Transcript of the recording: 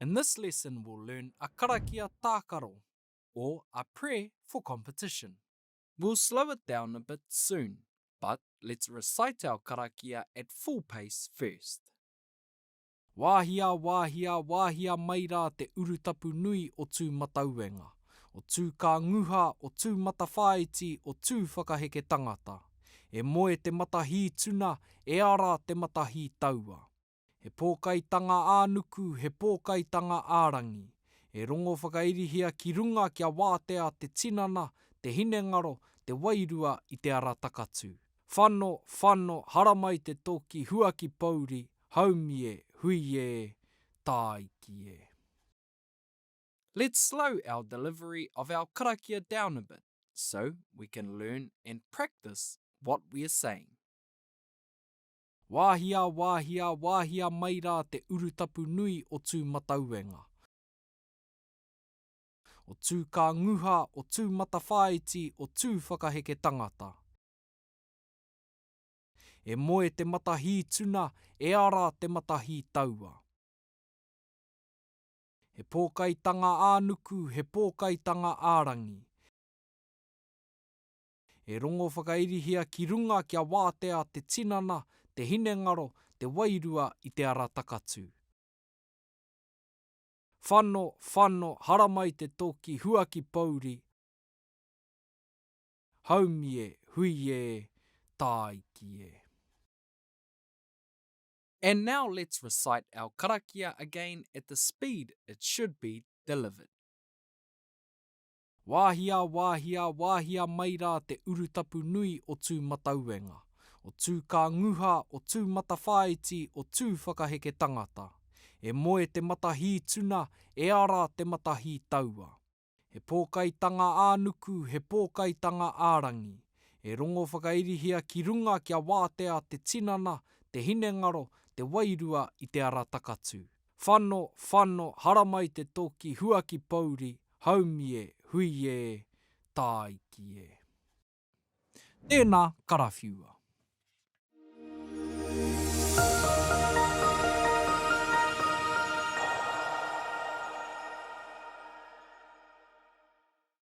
In this lesson, we'll learn a karakia tākaro, or a prayer for competition. We'll slow it down a bit soon, but let's recite our karakia at full pace first. Wāhia, wāhia, wāhia mai rā te urutapu nui o tū matauenga, o tū kā nguha, o tū matawhāiti, o tū whakaheke tangata. E moe te matahi tuna, e ara te matahi taua. He pōkaitanga ānuku, he pōkaitanga ārangi. E rongo whakairihia ki runga kia wātea te tinana, te hinengaro, te wairua i te ara takatū. Whano, whano, haramai te toki, huaki pauri, haumie, huie, tāiki e. Let's slow our delivery of our karakia down a bit, so we can learn and practice what we are saying. Wāhia, wāhia, wāhia mai rā te urutapu nui o tū matauenga. O tū kā nguha, o tū matawhāiti, o tū whakaheke tangata. E moe te matahi tuna, e ara te matahi taua. He pōkaitanga ānuku, he pōkaitanga ārangi. E rongo whakairihia ki runga kia wātea te tinana, te hinengaro, te wairua i te ara takatū. Whano, whano, haramai te toki, huaki pauri, haumie, huie, tāiki e. And now let's recite our karakia again at the speed it should be delivered. Wāhia, wāhia, wāhia mai rā te urutapu nui o tū matauenga, o tū kā nguha, o tū matawhāiti, o tū whakaheke tangata. E moe te matahi tuna, e ara te matahi taua. He pōkaitanga ānuku, he pōkaitanga ārangi. E rongo whakairihia ki runga kia wātea te tinana, te hinengaro, te wairua i te ara takatū. Whano, whano, haramai te toki, huaki pauri, haumie, huie, tāiki e. Tēnā, karawhiua.